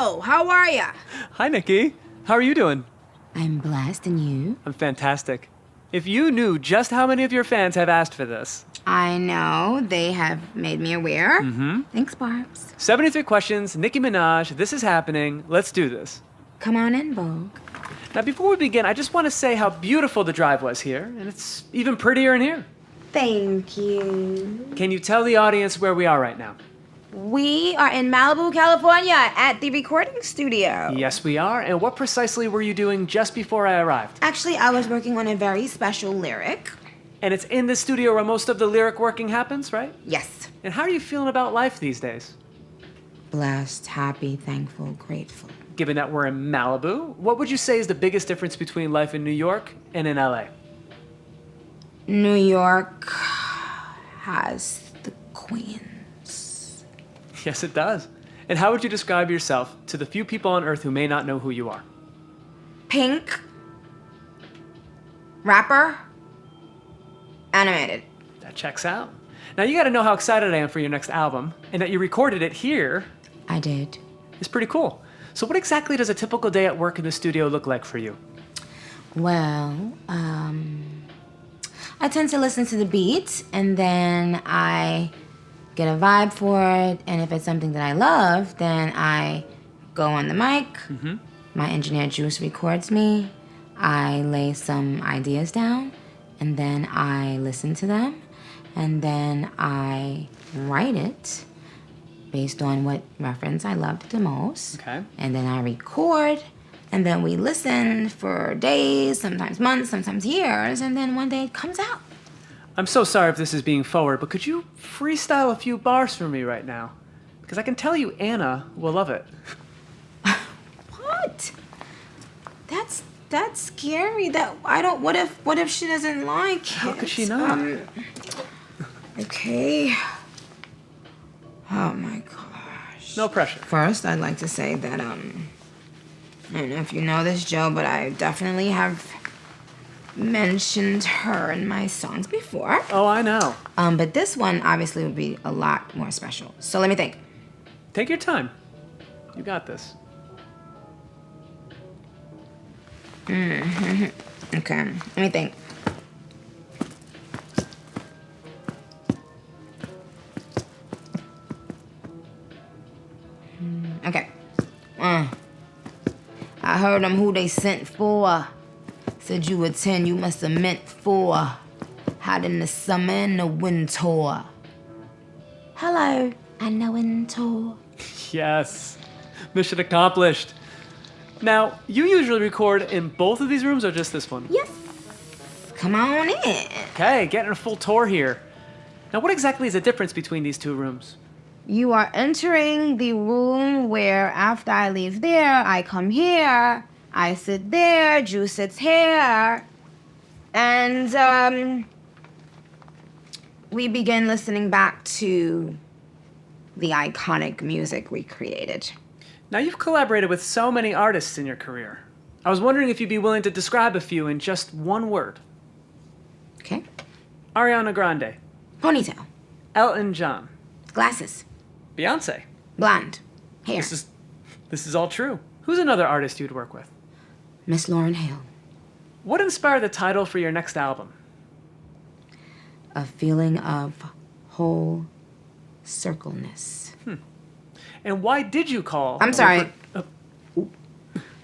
Joe, how are ya? Hi, Nikki. How are you doing? I'm blessed, and you? I'm fantastic. If you knew just how many of your fans have asked for this. I know. They have made me aware. Mm-hmm. Thanks, Barbs. 73 questions, Nikiminaj, this is happening. Let's do this. Come on in, Vogue. Now, before we begin, I just want to say how beautiful the drive was here, and it's even prettier in here. Thank you. Can you tell the audience where we are right now? We are in Malibu, California at the recording studio. Yes, we are. And what precisely were you doing just before I arrived? Actually, I was working on a very special lyric. And it's in the studio where most of the lyric working happens, right? Yes. And how are you feeling about life these days? Blessed, happy, thankful, grateful. Given that we're in Malibu, what would you say is the biggest difference between life in New York and in LA? New York has the queens. Yes, it does. And how would you describe yourself to the few people on Earth who may not know who you are? Pink. Rapper. Animated. That checks out. Now, you got to know how excited I am for your next album, and that you recorded it here. I did. It's pretty cool. So what exactly does a typical day at work in the studio look like for you? Well, I tend to listen to the beats, and then I get a vibe for it, and if it's something that I love, then I go on the mic. Mm-hmm. My engineer Juice records me. I lay some ideas down, and then I listen to them, and then I write it based on what reference I loved the most. Okay. And then I record, and then we listen for days, sometimes months, sometimes years, and then one day it comes out. I'm so sorry if this is being forward, but could you freestyle a few bars for me right now? Because I can tell you Anna will love it. What? That's scary. What if she doesn't like it? How could she not? Okay. Oh my gosh. No pressure. First, I'd like to say that I don't know if you know this, Joe, but I definitely have mentioned her in my songs before. Oh, I know. But this one obviously would be a lot more special. So let me think. Take your time. You got this. Okay, let me think. Okay. I heard them who they sent for. Said you were 10, you must have meant 4. Hot in the summer and the winter. Hello, and the winter. Yes. Mission accomplished. Now, you usually record in both of these rooms or just this one? Yes. Come on in. Okay, getting a full tour here. Now, what exactly is the difference between these two rooms? You are entering the room where after I leave there, I come here, I sit there, Juice sits here, and we begin listening back to the iconic music we created. Now, you've collaborated with so many artists in your career. I was wondering if you'd be willing to describe a few in just one word. Okay. Ariana Grande, Ponytail, Elton John, glasses, Beyonce. blonde, hair, This is all true. Who's another artist you'd work with? Miss Lauryn Hill. What inspired the title for your next album? A feeling of whole circleness. And why did you call? I'm sorry.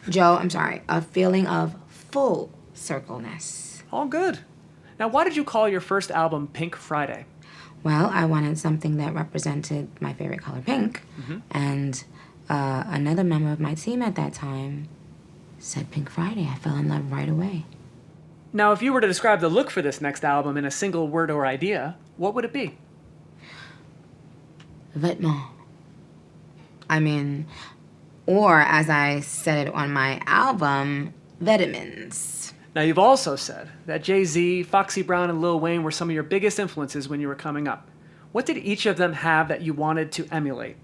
Joe, I'm sorry. A feeling of full circleness. All good. Now, why did you call your first album Pink Friday? Well, I wanted something that represented my favorite color, pink. Mm-hmm. And another member of my team at that time said Pink Friday. I fell in love right away. Now, if you were to describe the look for this next album in a single word or idea, what would it be? Vêtements. I mean, or as I said it on my album, vitamins. Now, you've also said that Jay-Z, Foxy Brown, and Lil Wayne were some of your biggest influences when you were coming up. What did each of them have that you wanted to emulate?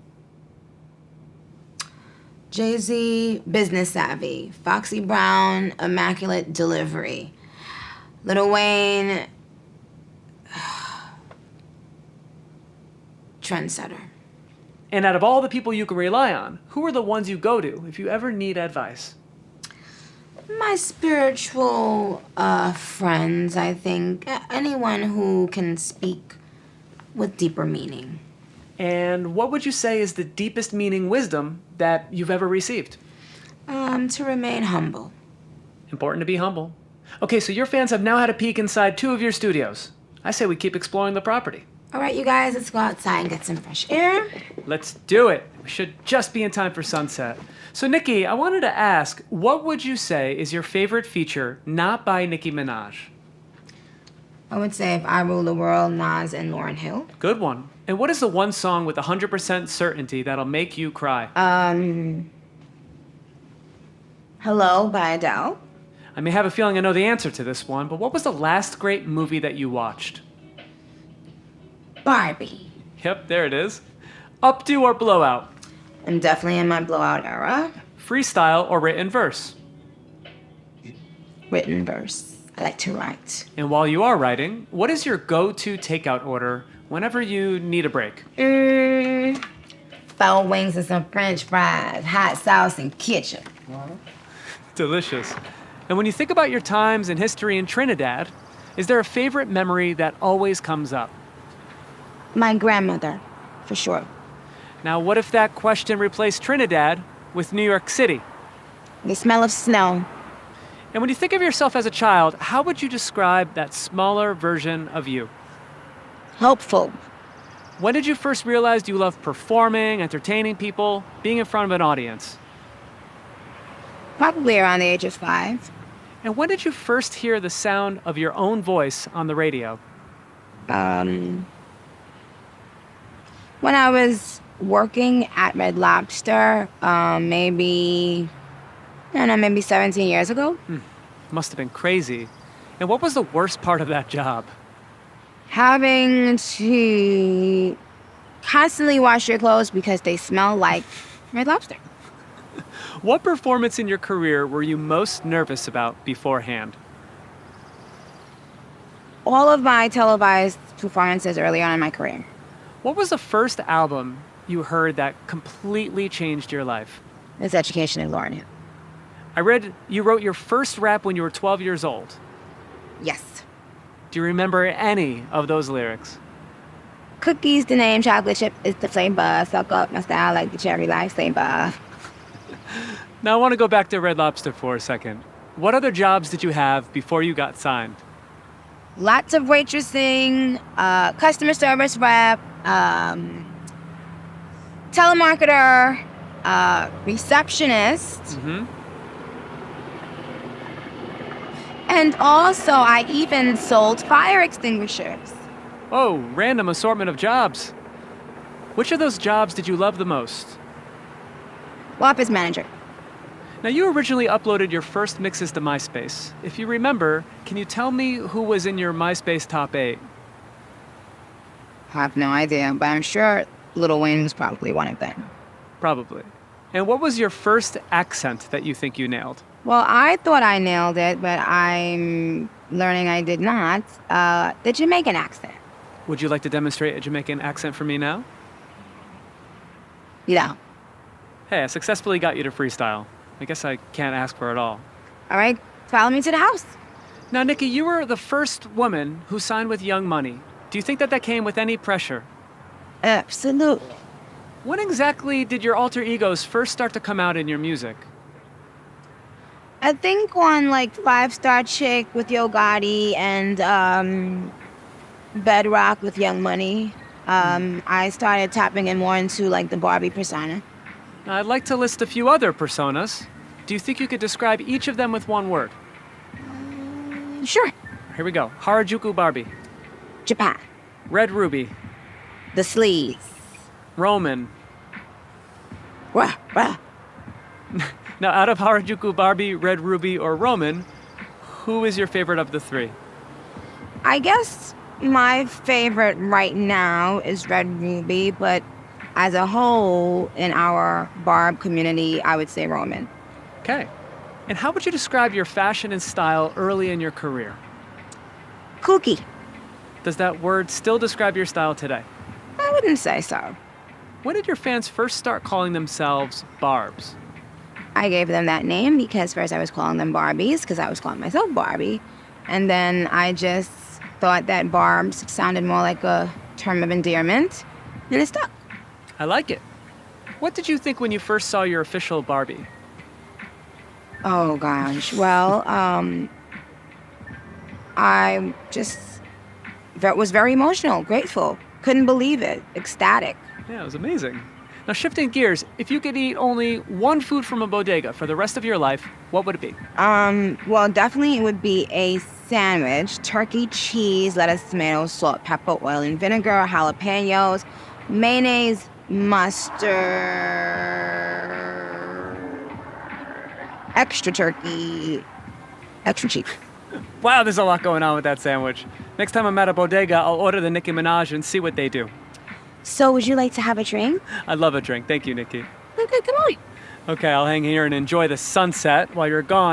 Jay-Z, business savvy. Foxy Brown, immaculate delivery. Lil Wayne, trendsetter. And out of all the people you can rely on, who are the ones you go to if you ever need advice? My spiritual friends, I think. Anyone who can speak with deeper meaning. And what would you say is the deepest meaning wisdom that you've ever received? To remain humble. Important to be humble. Okay, so your fans have now had a peek inside 2 of your studios. I say we keep exploring the property. All right, you guys, let's go outside and get some fresh air. Let's do it. We should just be in time for sunset. So, Nikki, I wanted to ask, what would you say is your favorite feature not by Nicki Minaj? I would say If I Rule the World, Nas and Lauryn Hill. Good one. And what is the one song with 100% certainty that'll make you cry? Hello by Adele. I may have a feeling I know the answer to this one, but what was the last great movie that you watched? Barbie. Yep, there it is. Updo or blowout? I'm definitely in my blowout era. Freestyle or written verse? Written verse. I like to write. And while you are writing, what is your go-to takeout order whenever you need a break? Foul wings and some French fries, hot sauce and ketchup. Delicious. And when you think about your times in history in Trinidad, is there a favorite memory that always comes up? My grandmother, for sure. Now, what if that question replaced Trinidad with New York City? The smell of snow. And when you think of yourself as a child, how would you describe that smaller version of you? Hopeful. When did you first realize you loved performing, entertaining people, being in front of an audience? Probably around the age of 5. And when did you first hear the sound of your own voice on the radio? When I was working at Red Lobster, maybe 17 years ago. Must have been crazy. And what was the worst part of that job? Having to constantly wash your clothes because they smell like Red Lobster. What performance in your career were you most nervous about beforehand? All of my televised performances early on in my career. What was the first album you heard that completely changed your life? It's Education in Lauryn Hill. I read you wrote your first rap when you were 12 years old. Yes. Do you remember any of those lyrics? Cookies the name, chocolate chip is the flavor. Suck up my style like the cherry lifesaver. Now I want to go back to Red Lobster for a second. What other jobs did you have before you got signed? Lots of waitressing, customer service rep, telemarketer, receptionist. And also, I even sold fire extinguishers. Oh, random assortment of jobs. Which of those jobs did you love the most? Office manager. Now, you originally uploaded your first mixes to MySpace. If you remember, can you tell me who was in your MySpace top 8? I have no idea, but I'm sure Lil Wayne was probably one of them. Probably. And what was your first accent that you think you nailed? Well, I thought I nailed it, but I'm learning I did not. The Jamaican accent. Would you like to demonstrate a Jamaican accent for me now? Yeah. Hey, I successfully got you to freestyle. I guess I can't ask for it all. All right, follow me to the house. Now, Nikki, you were the first woman who signed with Young Money. Do you think that came with any pressure? Absolutely. When exactly did your alter egos first start to come out in your music? I think on like 5-Star Chick with Yo Gotti and Bedrock with Young Money, I started tapping in more into like the Barbie persona. Now, I'd like to list a few other personas. Do you think you could describe each of them with one word? Sure. Here we go. Harajuku Barbie. Japan. Red Ruby. The sleeves. Roman. Rah, rah. Now, out of Harajuku Barbie, Red Ruby, or Roman, who is your favorite of the 3? I guess my favorite right now is Red Ruby, but as a whole, in our Barb community, I would say Roman. Okay. And how would you describe your fashion and style early in your career? Kooky. Does that word still describe your style today? I wouldn't say so. When did your fans first start calling themselves Barbs? I gave them that name because first I was calling them Barbies because I was calling myself Barbie. And then I just thought that Barbs sounded more like a term of endearment, and it stuck. I like it. What did you think when you first saw your official Barbie? Oh gosh. Well, I just was very emotional, grateful, couldn't believe it, ecstatic. Yeah, it was amazing. Now, shifting gears, if you could eat only one food from a bodega for the rest of your life, what would it be? Well, definitely it would be a sandwich, turkey, cheese, lettuce, tomatoes, salt, pepper, oil, and vinegar, jalapenos, mayonnaise, mustard, extra turkey, extra cheese. Wow, there's a lot going on with that sandwich. Next time I'm at a bodega, I'll order the Nikimina즈 and see what they do. So would you like to have a drink? I love a drink. Thank you, Nikki. Okay, come on. Okay, I'll hang here and enjoy the sunset while you're gone.